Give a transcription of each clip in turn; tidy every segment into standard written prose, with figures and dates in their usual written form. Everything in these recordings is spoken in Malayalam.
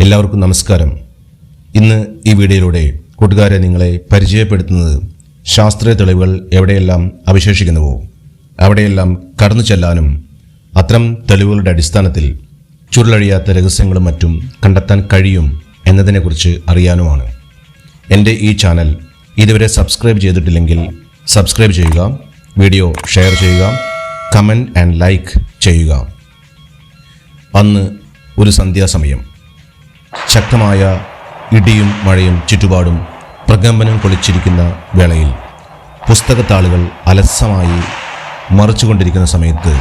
എല്ലാവർക്കും നമസ്കാരം. ഇന്ന് ഈ വീഡിയോയിലൂടെ കൂട്ടുകാരെ നിങ്ങളെ പരിചയപ്പെടുത്തുന്നത് ശാസ്ത്രീയ തെളിവുകൾ എവിടെയെല്ലാം അവശേഷിക്കുന്നുവോ അവിടെയെല്ലാം കടന്നു ചെല്ലാനും അത്തരം തെളിവുകളുടെ അടിസ്ഥാനത്തിൽ ചുരുളഴിയാത്ത രഹസ്യങ്ങളും മറ്റും കണ്ടെത്താൻ കഴിയും എന്നതിനെക്കുറിച്ച് അറിയാനുമാണ്. എൻ്റെ ഈ ചാനൽ ഇതുവരെ സബ്സ്ക്രൈബ് ചെയ്തിട്ടില്ലെങ്കിൽ സബ്സ്ക്രൈബ് ചെയ്യുക, വീഡിയോ ഷെയർ ചെയ്യുക, കമൻറ്റ് ആൻഡ് ലൈക്ക് ചെയ്യുക. അന്ന് ഒരു സന്ധ്യാസമയം ശക്തമായ ഇടിയും മഴയും ചുറ്റുപാടും പ്രകമ്പനം കൊളിച്ചിരിക്കുന്ന വേളയിൽ പുസ്തകത്താളുകൾ അലസമായി മറിച്ചുകൊണ്ടിരിക്കുന്ന സമയത്ത്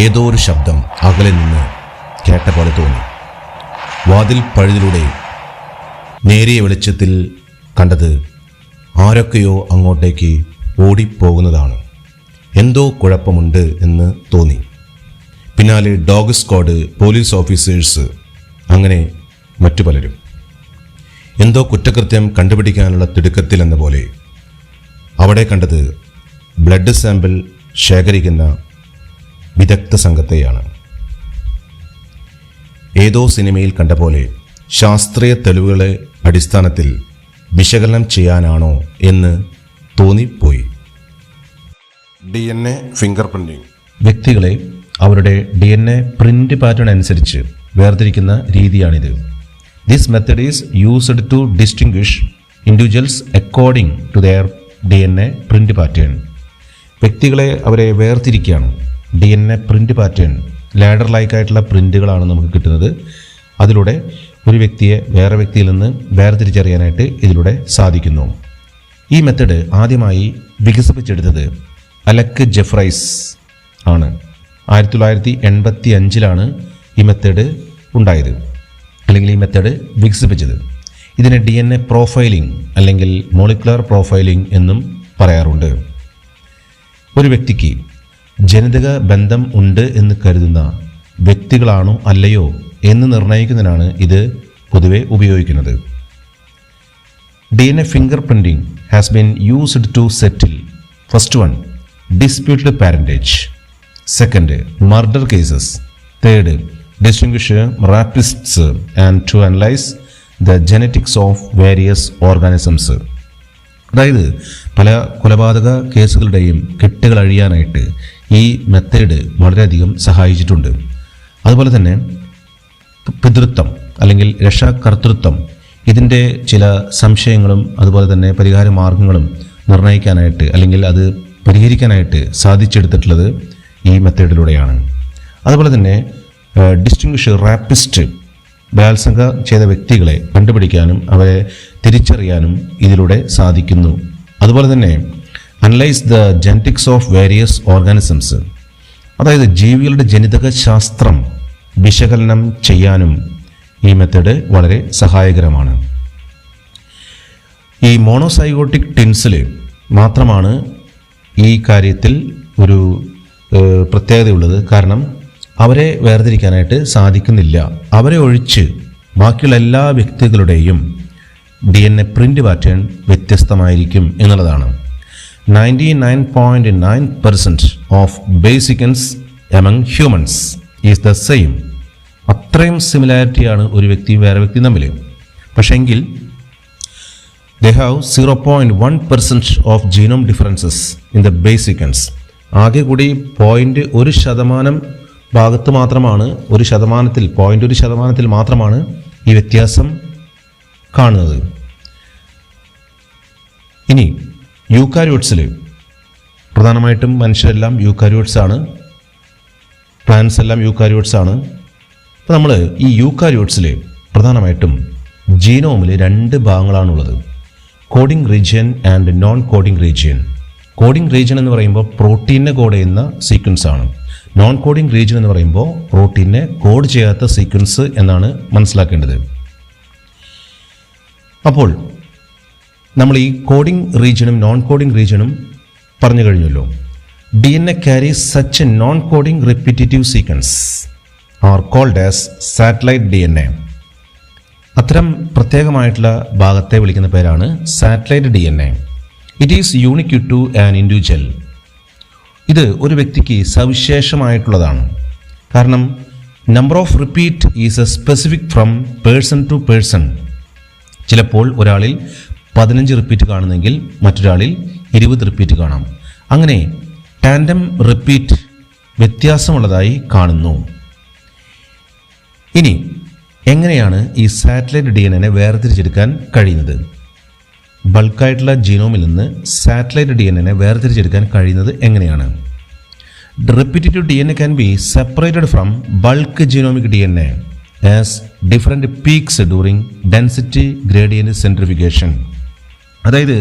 ഏതോ ഒരു ശബ്ദം അകലെ നിന്ന് കേട്ട പോലെ തോന്നി. വാതിൽ പഴുതിലൂടെ നേരിയ വെളിച്ചത്തിൽ കണ്ടത് ആരൊക്കെയോ അങ്ങോട്ടേക്ക് ഓടിപ്പോകുന്നതാണ്. എന്തോ കുഴപ്പമുണ്ട് എന്ന് തോന്നി. പിന്നാലെ ഡോഗ് സ്ക്വാഡ്, പോലീസ് ഓഫീസേഴ്സ്, അങ്ങനെ മറ്റു പലരും എന്തോ കുറ്റകൃത്യം കണ്ടുപിടിക്കാനുള്ള തിടുക്കത്തിൽ എന്ന പോലെ അവിടെ കണ്ടത് ബ്ലഡ് സാമ്പിൾ ശേഖരിക്കുന്ന വിദഗ്ധ സംഘത്തെയാണ്. ഏതോ സിനിമയിൽ കണ്ട പോലെ ശാസ്ത്രീയ തെളിവുകളെ അടിസ്ഥാനത്തിൽ വിശകലനം ചെയ്യാനാണോ എന്ന് തോന്നിപ്പോയി. DNA ഫിംഗർ പ്രിന്റിംഗ് വ്യക്തികളെ അവരുടെ DNA പ്രിന്റ് പാറ്റേൺ അനുസരിച്ച് വേർതിരിക്കുന്ന രീതിയാണിത്. This method is used to distinguish individuals according to their DNA print pattern. വ്യക്തികളെ അവരെ വേർതിരിക്കുകയാണ്. DNA print pattern ladder like ആയിട്ടുള്ള പ്രിന്റുകളാണ് നമുക്ക് കിട്ടുന്നത്. അതിലൂടെ ഒരു വ്യക്തിയെ വേറെ വ്യക്തിയിൽ നിന്ന് വേർതിരിച്ചറിയാനായിട്ട് ഇതിലൂടെ സാധിക്കുന്നു. ഈ മെത്തഡ് ആദ്യമായി വികസിപ്പിച്ചെടുത്തത് അലക് ജെഫ്രൈസ് ആണ്. 1985 ഈ മെത്തേഡ് ഉണ്ടായത്, അല്ലെങ്കിൽ ഈ മെത്തേഡ് വികസിപ്പിച്ചത്. ഇതിനെ DNA പ്രൊഫൈലിംഗ് അല്ലെങ്കിൽ മോളിക്കുലർ പ്രൊഫൈലിംഗ് എന്നും പറയാറുണ്ട്. ഒരു വ്യക്തിക്ക് ജനിതക ബന്ധം ഉണ്ട് എന്ന് കരുതുന്ന വ്യക്തികളാണോ അല്ലയോ എന്ന് നിർണ്ണയിക്കുന്നതിനാണ് ഇത് പൊതുവെ ഉപയോഗിക്കുന്നത്. DNA finger printing has been used to settle first one disputed parentage, second murder cases, third distinguish rapists and to analyze the genetics of various organisms. അതായത് പല കൊലപാതക കേസുകളുടെയും കെട്ടുകൾ അഴിയാനായിട്ട് ഈ മെത്തേഡ് വളരെയധികം സഹായിച്ചിട്ടുണ്ട്. അതുപോലെ തന്നെ പിതൃത്വം അല്ലെങ്കിൽ രക്ഷാകർതൃത്വം, ഇതിൻ്റെ ചില സംശയങ്ങളും അതുപോലെ തന്നെ പരിഹാര മാർഗങ്ങളും നിർണ്ണയിക്കാനായിട്ട് അല്ലെങ്കിൽ അത് പരിഹരിക്കാനായിട്ട് സാധിച്ചെടുത്തിട്ടുള്ളത് ഈ മെത്തേഡിലൂടെയാണ്. അതുപോലെ തന്നെ ഡിസ്റ്റിങ്വിഷ് റാപ്പിസ്റ്റ്, ബലാത്സംഗം ചെയ്ത വ്യക്തികളെ കണ്ടുപിടിക്കാനും അവരെ തിരിച്ചറിയാനും ഇതിലൂടെ സാധിക്കുന്നു. അതുപോലെ തന്നെ analyse the genetics of various organisms, അതായത് ജീവികളുടെ ജനിതക ശാസ്ത്രം വിശകലനം ചെയ്യാനും ഈ മെത്തേഡ് വളരെ സഹായകരമാണ്. ഈ മോണോസൈഗോട്ടിക് ട്വിൻസിൽ മാത്രമാണ് ഈ കാര്യത്തിൽ ഒരു പ്രത്യേകതയുള്ളത്. കാരണം അവരെ വേർതിരിക്കാനായിട്ട് സാധിക്കുന്നില്ല. അവരെ ഒഴിച്ച് ബാക്കിയുള്ള എല്ലാ വ്യക്തികളുടെയും DNA പ്രിന്റ് പാറ്റേൺ വ്യത്യസ്തമായിരിക്കും എന്നുള്ളതാണ്. 99.9% of base sequence among humans is the same. അത്രയും സിമിലാരിറ്റിയാണ് ഒരു വ്യക്തിയും വേറെ വ്യക്തിയും തമ്മിൽ. പക്ഷേങ്കിൽ they have 0.1% of genome differences in the base sequence. ആകെ കൂടി 0.1% ഭാഗത്ത് മാത്രമാണ്, 0.1% മാത്രമാണ് ഈ വ്യത്യാസം കാണുന്നത്. ഇനി യൂക്കാരിയോട്സിൽ പ്രധാനമായിട്ടും മനുഷ്യരെല്ലാം യൂക്കാരിയോട്സ് ആണ്, പ്ലാന്റ്സ് എല്ലാം യൂക്കാരിയോട്സ് ആണ്. അപ്പോൾ നമ്മൾ ഈ യൂക്കാരിയോട്സിൽ പ്രധാനമായിട്ടും ജീനോമിൽ 2 ഭാഗങ്ങളാണുള്ളത്, coding region and non coding region. Coding region എന്ന് പറയുമ്പോൾ പ്രോട്ടീനെ കോഡ് ചെയ്യുന്ന സീക്വൻസ് ആണ്. നോൺ കോഡിംഗ് റീജിയൻ എന്ന് പറയുമ്പോൾ പ്രോട്ടീനെ കോഡ് ചെയ്യാത്ത സീക്വൻസ് എന്നാണ് മനസ്സിലാക്കേണ്ടത്. അപ്പോൾ നമ്മൾ ഈ കോഡിംഗ് റീജിയനും നോൺ കോഡിംഗ് റീജിയനും പറഞ്ഞു കഴിഞ്ഞല്ലോ. DNA carries such a non coding repetitive sequence are called as satellite DNA. അത്തരം പ്രത്യേകമായിട്ടുള്ള ഭാഗത്തെ വിളിക്കുന്ന പേരാണ് satellite DNA. It is unique to an individual. ഇത് ഒരു വ്യക്തിക്ക് സവിശേഷമായിട്ടുള്ളതാണ്. കാരണം number of repeat is a specific from person to person. ചിലപ്പോൾ ഒരാളിൽ 15 റിപ്പീറ്റ് കാണുന്നെങ്കിൽ മറ്റൊരാളിൽ 20 റിപ്പീറ്റ് കാണാം. അങ്ങനെ ടാൻഡം റിപ്പീറ്റ് വ്യത്യാസമുള്ളതായി കാണുന്നു. ഇനി എങ്ങനെയാണ് ഈ സാറ്റലൈറ്റ് DNA വേർതിരിച്ചെടുക്കാൻ കഴിയുന്നത്? ബൾക്കായിട്ടുള്ള ജീനോമിൽ നിന്ന് സാറ്റലൈറ്റ് DNA വേർതിരിച്ചെടുക്കാൻ കഴിയുന്നത് എങ്ങനെയാണ്? Repetitive DNA can be separated from bulk genomic DNA as different peaks during density gradient centrifugation. അതായത്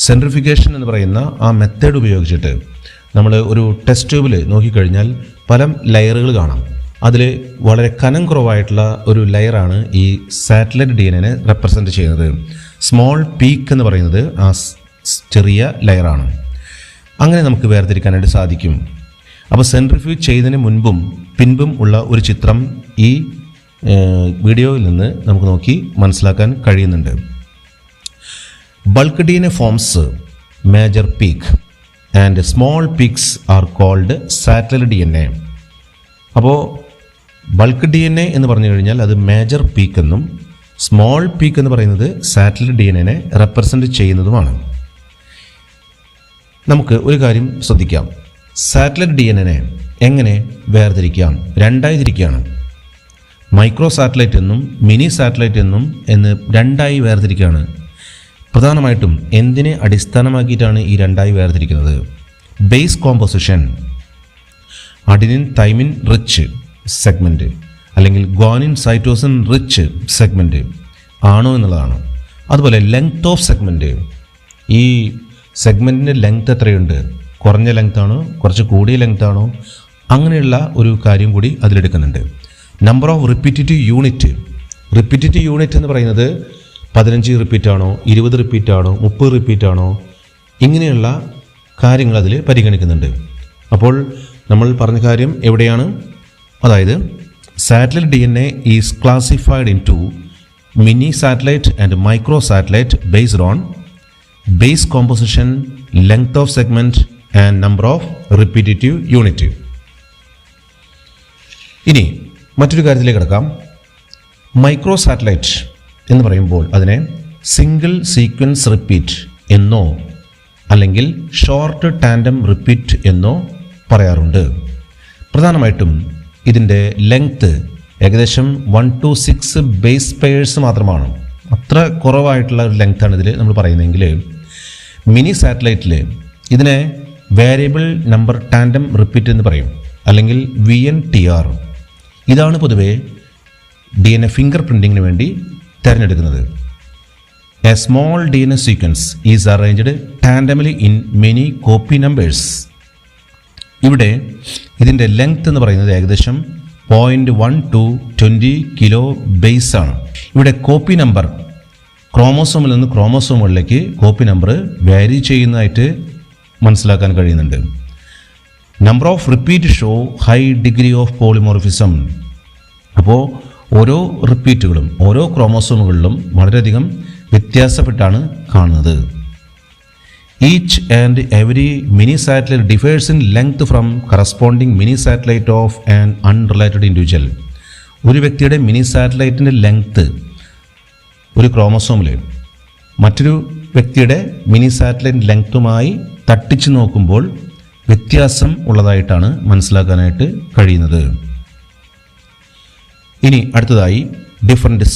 സെൻട്രിഫിക്കേഷൻ എന്ന് പറയുന്ന ആ മെത്തേഡ് ഉപയോഗിച്ചിട്ട് നമ്മൾ ഒരു ടെസ്റ്റ് ട്യൂബിൽ നോക്കിക്കഴിഞ്ഞാൽ പല ലെയറുകൾ കാണാം. അതിൽ വളരെ കനം കുറവായിട്ടുള്ള ഒരു ലെയറാണ് ഈ സാറ്റലൈറ്റ് DNA റെപ്രസെൻ്റ് ചെയ്യുന്നത്. സ്മോൾ പീക്ക് എന്ന് പറയുന്നത് ആ ചെറിയ ലെയറാണ്. അങ്ങനെ നമുക്ക് വേർതിരിക്കാനായിട്ട് സാധിക്കും. അപ്പോൾ സെൻട്രിഫ്യൂജ് ചെയ്തതിന് മുൻപും പിൻപും ഉള്ള ഒരു ചിത്രം ഈ വീഡിയോയിൽ നിന്ന് നമുക്ക് നോക്കി മനസ്സിലാക്കാൻ കഴിയുന്നുണ്ട്. Bulk DNA forms major peak and small peaks are called satellite DNA. അപ്പോൾ ബൾക്ക് DNA എന്ന് പറഞ്ഞു കഴിഞ്ഞാൽ അത് മേജർ പീക്ക് എന്നും സ്മോൾ പീക്ക് എന്ന് പറയുന്നത് സാറ്റലൈറ്റ് DNA റെപ്രസെൻ്റ് ചെയ്യുന്നതുമാണ്. നമുക്ക് ഒരു കാര്യം ശ്രദ്ധിക്കാം. സാറ്റലൈറ്റ് DNA എങ്ങനെ വേർതിരിക്കാം? രണ്ടായി തിരിക്കുകയാണ്. മൈക്രോ സാറ്റലൈറ്റ് എന്നും മിനി സാറ്റലൈറ്റ് എന്നും എന്ന് രണ്ടായി വേർതിരിക്കുകയാണ്. പ്രധാനമായിട്ടും എന്തിനെ അടിസ്ഥാനമാക്കിയിട്ടാണ് ഈ രണ്ടായി വേർതിരിക്കുന്നത്? Base composition, adenine thymine rich segment അല്ലെങ്കിൽ ഗ്വാനിൻ സൈറ്റോസിൻ റിച്ച് സെഗ്മെൻറ്റ് ആണോ എന്നുള്ളതാണ്. അതുപോലെ ലെങ്ത് ഓഫ് സെഗ്മെൻറ്റ്, ഈ സെഗ്മെൻറ്റിൻ്റെ ലെങ്ത് എത്രയുണ്ട്? കുറഞ്ഞ ലെങ്ത് ആണോ കുറച്ച് കൂടിയ ലെങ്ത് ആണോ? അങ്ങനെയുള്ള ഒരു കാര്യം കൂടി അതിലെടുക്കുന്നുണ്ട്. Number of repetitive unit. Repetitive unit എന്ന് പറയുന്നത് 15 റിപ്പീറ്റ് ആണോ, 20 റിപ്പീറ്റ് ആണോ, 30 റിപ്പീറ്റ് ആണോ, ഇങ്ങനെയുള്ള കാര്യങ്ങൾ അതിൽ പരിഗണിക്കുന്നുണ്ട്. അപ്പോൾ നമ്മൾ പറഞ്ഞ കാര്യം എവിടെയാണ്? അതായത് satellite DNA is classified into mini satellite and micro satellite based on base composition, length of segment and number of repetitive unit. ഇനി മറ്റൊരു കാര്യത്തിലേക്ക് കിടക്കാം. മൈക്രോ സാറ്റലൈറ്റ് എന്ന് പറയുമ്പോൾ അതിനെ സിംഗിൾ സീക്വൻസ് റിപ്പീറ്റ് എന്നോ അല്ലെങ്കിൽ ഷോർട്ട് ടാൻഡം റിപ്പീറ്റ് എന്നോ പറയാറുണ്ട്. പ്രധാനമായിട്ടും ഇതിൻ്റെ ലെങ്ത്ത് ഏകദേശം 1 to 6 ബേസ് പെയർസ് മാത്രമാണ്. അത്ര കുറവായിട്ടുള്ള ഒരു ലെങ്ത്താണ് ഇതിൽ നമ്മൾ പറയുന്നതെങ്കിൽ മിനി സാറ്റലൈറ്റിൽ ഇതിനെ വേരിയബിൾ നമ്പർ ടാൻഡം റിപ്പീറ്റ് എന്ന് പറയും, അല്ലെങ്കിൽ VNTR. ഇതാണ് പൊതുവേ DNA ഫിംഗർ പ്രിൻറ്റിങ്ങിന് വേണ്ടി തിരഞ്ഞെടുക്കുന്നത്. A small DNA sequence is arranged tandemly in many copy numbers. ഇവിടെ ഇതിൻ്റെ ലെങ്ത് എന്ന് പറയുന്നത് ഏകദേശം 0.1 to 20 കിലോ ബേസ് ആണ്. ഇവിടെ കോപ്പി നമ്പർ ക്രോമോസോമിൽ നിന്ന് ക്രോമോസോമുകളിലേക്ക് കോപ്പി നമ്പർ വാരി ചെയ്യുന്നതായിട്ട് മനസ്സിലാക്കാൻ കഴിയുന്നുണ്ട്. Number of repeat show high degree of polymorphism. അപ്പോൾ ഓരോ റിപ്പീറ്റുകളും ഓരോ ക്രോമോസോമുകളിലും വളരെയധികം വ്യത്യാസപ്പെട്ടാണ് കാണുന്നത്. Each and every mini satellite differs in length from corresponding mini satellite of an unrelated individual. ഒരു വ്യക്തിയുടെ മിനി സാറ്റലൈറ്റിൻ്റെ ലെങ്ത്ത് ഒരു ക്രോമോസോമിൽ മറ്റൊരു വ്യക്തിയുടെ മിനി സാറ്റലൈറ്റ് ലെങ്ത്തുമായി തട്ടിച്ചു നോക്കുമ്പോൾ വ്യത്യാസം ഉള്ളതായിട്ടാണ് മനസ്സിലാക്കാനായിട്ട് കഴിയുന്നത്. ഇനി അടുത്തതായി different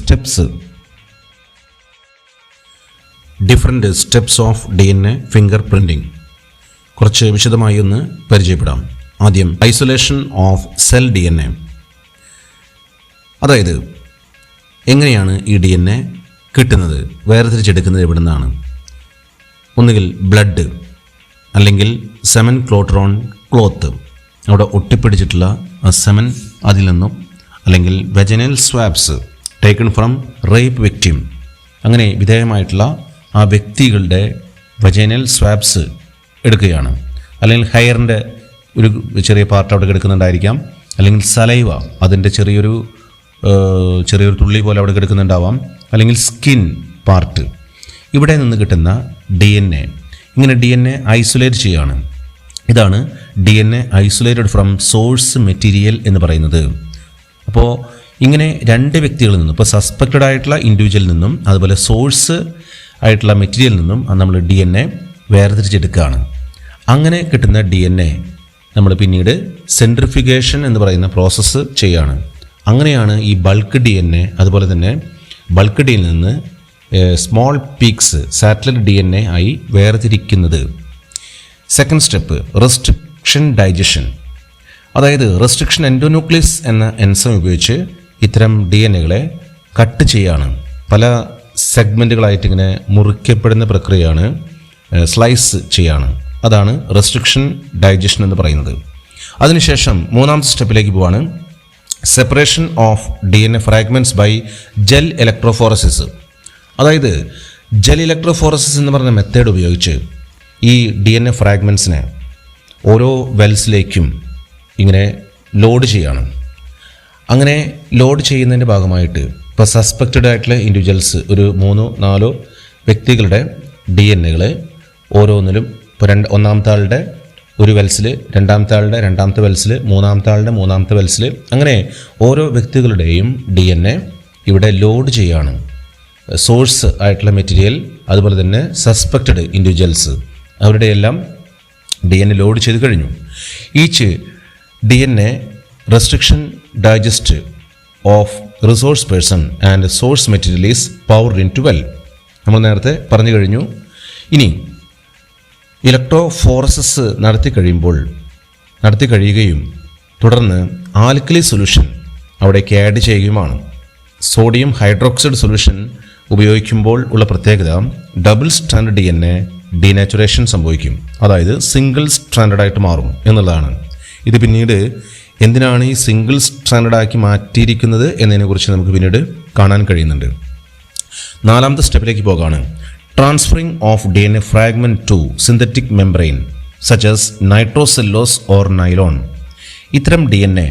steps of DNA finger printing കുറച്ച് വിശദമായി ഒന്ന് പരിചയപ്പെടാം. ആദ്യം ഐസൊലേഷൻ ഓഫ് സെൽ DNA. അതായത് എങ്ങനെയാണ് ഈ DNA കിട്ടുന്നത്, വേർതിരിച്ചെടുക്കുന്നത് എവിടെ നിന്നാണ്? ഒന്നുകിൽ ബ്ലഡ്, അല്ലെങ്കിൽ സെമൻ ക്ലോട്രോൺ ക്ലോത്ത്, അവിടെ ഒട്ടിപ്പിടിച്ചിട്ടുള്ള ആ സെമൻ അതിൽ നിന്നും, അല്ലെങ്കിൽ vaginal swabs taken from rape victim. അങ്ങനെ വിധേയമായിട്ടുള്ള ആ വ്യക്തികളുടെ വെജനൽ സ്വാബ്സ് എടുക്കുകയാണ്. അല്ലെങ്കിൽ ഹെയറിൻ്റെ ഒരു ചെറിയ പാർട്ട് അവിടെ കിടക്കുന്നുണ്ടായിരിക്കാം, അല്ലെങ്കിൽ സലൈവ അതിൻ്റെ ചെറിയൊരു തുള്ളി പോലെ അവിടെ കിടക്കുന്നുണ്ടാവാം, അല്ലെങ്കിൽ സ്കിൻ പാർട്ട്. ഇവിടെ നിന്ന് കിട്ടുന്ന DNA, ഇങ്ങനെ DNA ഐസൊലേറ്റ് ചെയ്യുകയാണ്. ഇതാണ് DNA isolated from source material എന്ന് പറയുന്നത്. അപ്പോൾ ഇങ്ങനെ രണ്ട് വ്യക്തികളിൽ നിന്നും, ഇപ്പോൾ സസ്പെക്റ്റഡ് ആയിട്ടുള്ള ഇൻഡിവിജ്വലിൽ നിന്നും അതുപോലെ സോഴ്സ് ആയിട്ടുള്ള മെറ്റീരിയലിൽ നിന്നും നമ്മൾ DNA വേർതിരിച്ചെടുക്കുകയാണ്. അങ്ങനെ കിട്ടുന്ന DNA നമ്മൾ പിന്നീട് സെൻട്രിഫ്യൂഗേഷൻ എന്ന് പറയുന്ന പ്രോസസ്സ് ചെയ്യുകയാണ്. അങ്ങനെയാണ് ഈ ബൾക്ക് DNA അതുപോലെ തന്നെ ബൾക്ക് DNA നിന്ന് സ്മോൾ പീക്സ് സാറ്റലൈറ്റ് DNA ആയി വേർതിരിക്കുന്നത്. Second step restriction digestion. അതായത് റെസ്ട്രിക്ഷൻ എൻഡോന്യൂക്ലിയസ് എന്ന എൻസൈം ഉപയോഗിച്ച് ഇത്തരം DNAകളെ കട്ട് ചെയ്യാണ്. പല സെഗ്മെൻറ്റുകളായിട്ട് ഇങ്ങനെ മുറിക്കപ്പെടുന്ന പ്രക്രിയയാണ് സ്ലൈസ് ചെയ്യാണ്. അതാണ് റെസ്ട്രിക്ഷൻ ഡൈജഷൻ എന്ന് പറയുന്നത്. അതിനുശേഷം മൂന്നാമത്തെ സ്റ്റെപ്പിലേക്ക് പോവാണ് separation of DNA fragments by gel electrophoresis. അതായത് ജെൽ ഇലക്ട്രോഫോറസിസ് എന്ന് പറഞ്ഞ മെത്തേഡ് ഉപയോഗിച്ച് ഈ DNA ഫ്രാഗ്മെൻറ്റ്സിനെ ഓരോ വെൽസിലേക്കും ഇങ്ങനെ ലോഡ് ചെയ്യാണ്. അങ്ങനെ ലോഡ് ചെയ്യുന്നതിൻ്റെ ഭാഗമായിട്ട് ഇപ്പോൾ സസ്പെക്റ്റഡ് ആയിട്ടുള്ള ഇൻഡിവിജ്വൽസ് ഒരു 3-4 വ്യക്തികളുടെ DNAകൾ ഓരോന്നിലും ഇപ്പോൾ ഒന്നാമത്തെ ആളുടെ ഒരു വെൽസിൽ, രണ്ടാമത്തെ ആളുടെ രണ്ടാമത്തെ വെൽസിൽ, മൂന്നാമത്തെ ആളുടെ മൂന്നാമത്തെ വെൽസിൽ, അങ്ങനെ ഓരോ വ്യക്തികളുടെയും DNA ഇവിടെ ലോഡ് ചെയ്യാണ്. സോഴ്സ് ആയിട്ടുള്ള മെറ്റീരിയൽ അതുപോലെ തന്നെ സസ്പെക്റ്റഡ് ഇൻഡിവിജ്വൽസ് അവരുടെ എല്ലാം DNA ലോഡ് ചെയ്ത് കഴിഞ്ഞു. Each DNA restriction digest of resource person and source material is powered into well. നമ്മൾ നേരത്തെ പറഞ്ഞു കഴിഞ്ഞു. ഇനി ഇലക്ട്രോഫോറസിസ് നടത്തി കഴിയുകയും തുടർന്ന് ആൽക്കലി സൊല്യൂഷൻ അവിടേക്ക് ആഡ് ചെയ്യുകയുമാണ്. സോഡിയം ഹൈഡ്രോക്സൈഡ് സൊല്യൂഷൻ ഉപയോഗിക്കുമ്പോൾ ഉള്ള പ്രത്യേകത ഡബിൾ സ്ട്രാൻഡ് DNA ഡീനാച്ചുറേഷൻ സംഭവിക്കും. അതായത് സിംഗിൾ സ്ട്രാൻഡഡ് ആയിട്ട് മാറും എന്നുള്ളതാണ്. ഇത് പിന്നീട് എന്തിനാണ് ഈ സിംഗിൾ സ്ട്രാൻഡഡ് ആക്കി മാറ്റിയിരിക്കുന്നത് എന്നതിനെക്കുറിച്ച് നമുക്ക് പിന്നീട് കാണാൻ കഴിയുന്നുണ്ട്. നാലാമത്തെ സ്റ്റെപ്പിലേക്ക് പോകാണ് transferring of DNA fragment to synthetic membrane such as nitrocellulose or nylon. ഇത്തരം DNA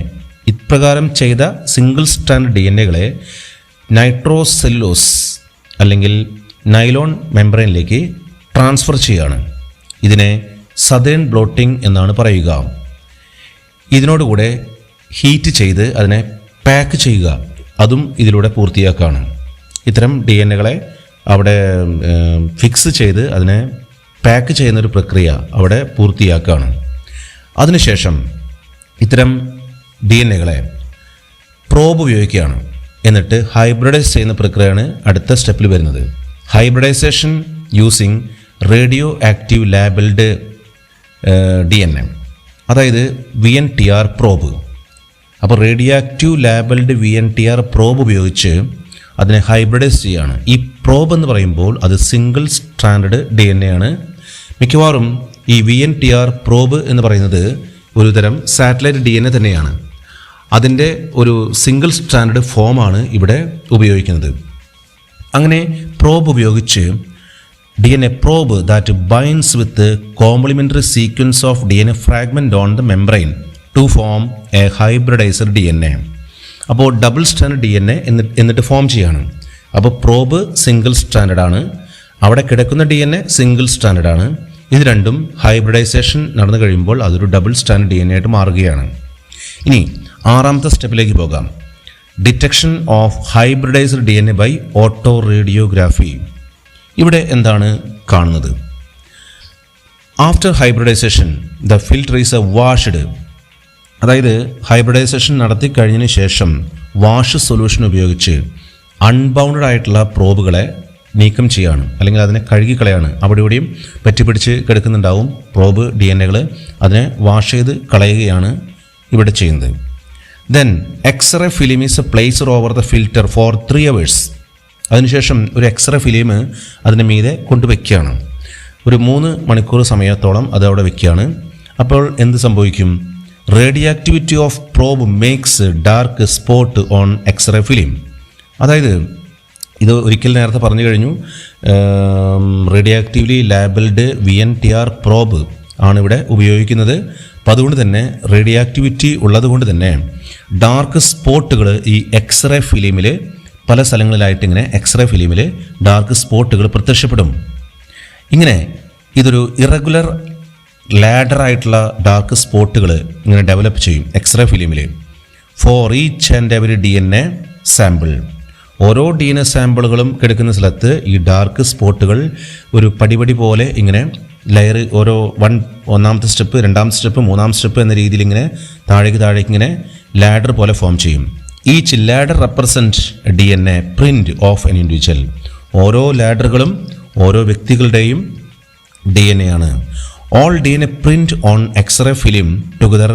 ഇപ്രകാരം ചെയ്ത സിംഗിൾ സ്ട്രാൻഡ് DNAകളെ നൈട്രോസെല്ലോസ് അല്ലെങ്കിൽ നൈലോൺ മെംബ്രെയിനിലേക്ക് ട്രാൻസ്ഫർ ചെയ്യുകയാണ്. ഇതിനെ സദേൺ ബ്ലോട്ടിംഗ് എന്നാണ് പറയുക. ഇതിനോടുകൂടെ ഹീറ്റ് ചെയ്ത് അതിനെ പാക്ക് ചെയ്യുക, അതും ഇതിലൂടെ പൂർത്തിയാക്കുകയാണ്. ഇത്തരം DNAകളെ അവിടെ ഫിക്സ് ചെയ്ത് അതിനെ പാക്ക് ചെയ്യുന്നൊരു പ്രക്രിയ അവിടെ പൂർത്തിയാക്കുകയാണ്. അതിനുശേഷം ഇത്തരം DNAകളെ പ്രോബ് ഉപയോഗിക്കുകയാണ്. എന്നിട്ട് ഹൈബ്രിഡൈസ് ചെയ്യുന്ന പ്രക്രിയയാണ് അടുത്ത സ്റ്റെപ്പിൽ വരുന്നത്. Hybridization using radio active labelled DNA, അതായത് VNTR പ്രോബ്. അപ്പോൾ radio active labelled VNTR probe ഉപയോഗിച്ച് അതിനെ ഹൈബ്രിഡൈസ് ചെയ്യുകയാണ്. ഈ പ്രോബ് എന്ന് പറയുമ്പോൾ അത് സിംഗിൾ സ്ട്രാൻഡഡ് DNA ആണ്. മിക്കവാറും ഈ VNTR പ്രോബ് എന്ന് പറയുന്നത് ഒരു തരം സാറ്റലൈറ്റ് DNA തന്നെയാണ്. അതിൻ്റെ ഒരു സിംഗിൾ സ്ട്രാൻഡഡ് ഫോമാണ് ഇവിടെ ഉപയോഗിക്കുന്നത്. അങ്ങനെ പ്രോബ് ഉപയോഗിച്ച് DNA probe that binds with the complementary sequence of DNA fragment on the membrane to form a hybridized DNA. അപ്പോൾ ഡബിൾ സ്റ്റാൻഡേർഡ് DNA എന്നിട്ട് ഫോം ചെയ്യാണ്. അപ്പോൾ പ്രോബ് സിംഗിൾ സ്റ്റാൻഡേർഡ് ആണ്, അവിടെ കിടക്കുന്ന DNA സിംഗിൾ സ്റ്റാൻഡേർഡ് ആണ്. ഇത് രണ്ടും ഹൈബ്രിഡൈസേഷൻ നടന്നു കഴിയുമ്പോൾ അതൊരു ഡബിൾ സ്റ്റാൻഡേർഡ് DNA ആയിട്ട് മാറുകയാണ്. ഇനി ആറാമത്തെ സ്റ്റെപ്പിലേക്ക് പോകാം. Detection of hybridized DNA by auto radiography. ഇവിടെ എന്താണ് കാണുന്നത്? After hybridization the filter is a washed. അതായത് ഹൈബ്രിഡൈസേഷൻ നടത്തി കഴിഞ്ഞതിന് ശേഷം വാഷ് സൊല്യൂഷൻ ഉപയോഗിച്ച് അൺബൗണ്ടഡ് ആയിട്ടുള്ള പ്രോബുകളെ നീക്കം ചെയ്യാണ്, അല്ലെങ്കിൽ അതിനെ കഴുകിക്കളയാണ്. അവിടെ ഇവിടെയും പറ്റിപ്പിടിച്ച് കിടക്കുന്നുണ്ടാവും പ്രോബ് DNAകൾ. അതിനെ വാഷ് ചെയ്ത് കളയുകയാണ് ഇവിടെ ചെയ്യുന്നത്. Then X-ray film is a placed over the filter for 3 hours. അതിനുശേഷം ഒരു എക്സ്റേ ഫിലിം അതിന് മീതെ കൊണ്ടുവയ്ക്കുകയാണ്. ഒരു 3 മണിക്കൂർ സമയത്തോളം അത് അവിടെ വയ്ക്കുകയാണ്. അപ്പോൾ എന്ത് സംഭവിക്കും? Radio activity of probe makes dark spot on X-ray film. അതായത് ഇത് ഒരിക്കൽ നേരത്തെ പറഞ്ഞു കഴിഞ്ഞു, radio actively labelled VNTR probe ആണ് ഇവിടെ ഉപയോഗിക്കുന്നത്. അപ്പോൾ അതുകൊണ്ട് തന്നെ റേഡിയോ ആക്ടിവിറ്റി ഉള്ളതുകൊണ്ട് തന്നെ ഡാർക്ക് സ്പോട്ടുകൾ ഈ എക്സ്റേ ഫിലിമിൽ പല സ്ഥലങ്ങളിലായിട്ട് ഇങ്ങനെ എക്സ്റേ ഫിലിമിൽ ഡാർക്ക് സ്പോട്ടുകൾ പ്രത്യക്ഷപ്പെടും. ഇങ്ങനെ ഇതൊരു ഇറഗുലർ ലാഡറായിട്ടുള്ള ഡാർക്ക് സ്പോട്ടുകൾ ഇങ്ങനെ ഡെവലപ്പ് ചെയ്യും എക്സ്റേ ഫിലിമിൽ. For each and every DNA sample. ഓരോ DNA സാമ്പിളുകളും കിടക്കുന്ന സ്ഥലത്ത് ഈ ഡാർക്ക് സ്പോട്ടുകൾ ഒരു പടിപടി പോലെ ഇങ്ങനെ ലെയർ ഓരോ ഒന്നാമത്തെ സ്റ്റെപ്പ്, രണ്ടാമത്തെ സ്റ്റെപ്പ്, മൂന്നാമത്തെ സ്റ്റെപ്പ് എന്ന രീതിയിൽ ഇങ്ങനെ താഴേക്ക് ഇങ്ങനെ ലാഡർ പോലെ ഫോം ചെയ്യും. Each ladder represent DNA print of an individual. ഓരോ ലാഡറുകളും ഓരോ വ്യക്തികളുടെയും DNA ആണ്. All DNA print on X-ray film together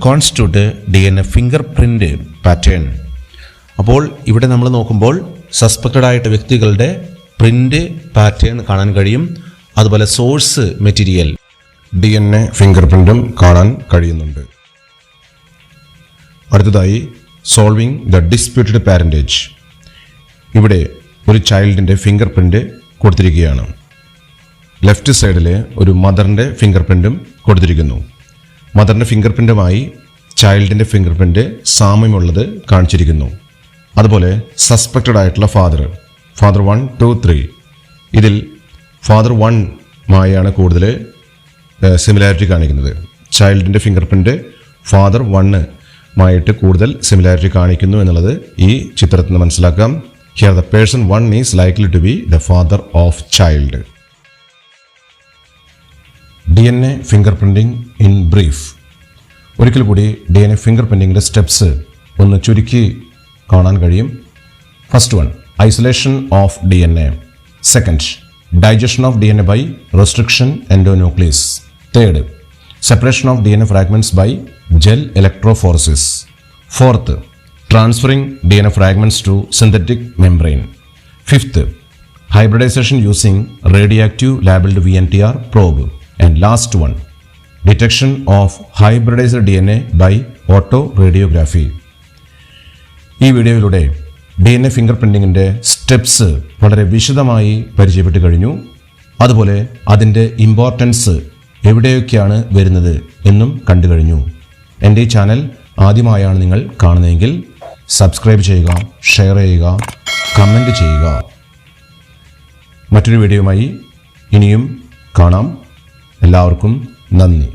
constitute DNA finger print pattern. അപ്പോൾ ഇവിടെ നമ്മൾ നോക്കുമ്പോൾ സസ്പെക്റ്റഡ് ആയിട്ട് വ്യക്തികളുടെ പ്രിൻ്റ് പാറ്റേൺ കാണാൻ കഴിയും. അതുപോലെ സോഴ്സ് മെറ്റീരിയൽ DNA ഫിംഗർ പ്രിൻറ്റും കാണാൻ കഴിയുന്നുണ്ട്. അടുത്തതായി സോൾവിങ് ദ ഡിസ്പ്യൂട്ടഡ് പാരൻറ്റേജ്. ഇവിടെ ഒരു ചൈൽഡിൻ്റെ ഫിംഗർ പ്രിൻ്റ് കൊടുത്തിരിക്കുകയാണ്. ലെഫ്റ്റ് സൈഡിൽ ഒരു മദറിൻ്റെ ഫിംഗർ പ്രിൻറ്റും കൊടുത്തിരിക്കുന്നു. മദറിൻ്റെ ഫിംഗർ പ്രിൻറ്റുമായി ചൈൽഡിൻ്റെ ഫിംഗർ പ്രിൻറ്റ് സാമ്യമുള്ളത് കാണിച്ചിരിക്കുന്നു. അതുപോലെ സസ്പെക്റ്റഡ് ആയിട്ടുള്ള ഫാദർ 1, 2, 3. ഇതിൽ ഫാദർ 1 കൂടുതൽ സിമിലാരിറ്റി കാണിക്കുന്നത്. ചൈൽഡിൻ്റെ ഫിംഗർ പ്രിൻറ്റ് ഫാദർ 1 കൂടുതൽ സിമിലാരിറ്റി കാണിക്കുന്നു എന്നുള്ളത് ഈ ചിത്രത്തിൽ നിന്ന് മനസ്സിലാക്കാം. Here the person 1 is likely to be the father of child. DNA finger printing in brief. ഒരിക്കൽ കൂടി DNA ഫിംഗർ പ്രിൻറ്റിങ്ങിൻ്റെ സ്റ്റെപ്സ് ഒന്ന് ചുരുക്കി കാണാൻ കഴിയും. First one, isolation of DNA. Second, digestion of DNA by restriction endonuclease. Third, separation of DNA fragments by gel electrophoresis. Fourth, transferring DNA fragments to synthetic membrane. Fifth, hybridization using radioactive labeled VNTR probe. And last one, detection of hybridized DNA by autoradiography. ഈ വീഡിയോയിലൂടെ DNA ഫിംഗർ പ്രിൻറ്റിങ്ങിൻ്റെ സ്റ്റെപ്സ് വളരെ വിശദമായി പരിചയപ്പെട്ട് കഴിഞ്ഞു. അതുപോലെ അതിൻ്റെ ഇമ്പോർട്ടൻസ് എവിടെയൊക്കെയാണ് വരുന്നത് എന്നും കണ്ടു കഴിഞ്ഞു. എൻ്റെ ഈ ചാനൽ ആദ്യമായാണ് നിങ്ങൾ കാണുന്നതെങ്കിൽ സബ്സ്ക്രൈബ് ചെയ്യുക, ഷെയർ ചെയ്യുക, കമൻറ്റ് ചെയ്യുക. മറ്റൊരു വീഡിയോയുമായി ഇനിയും കാണാം. എല്ലാവർക്കും നന്ദി.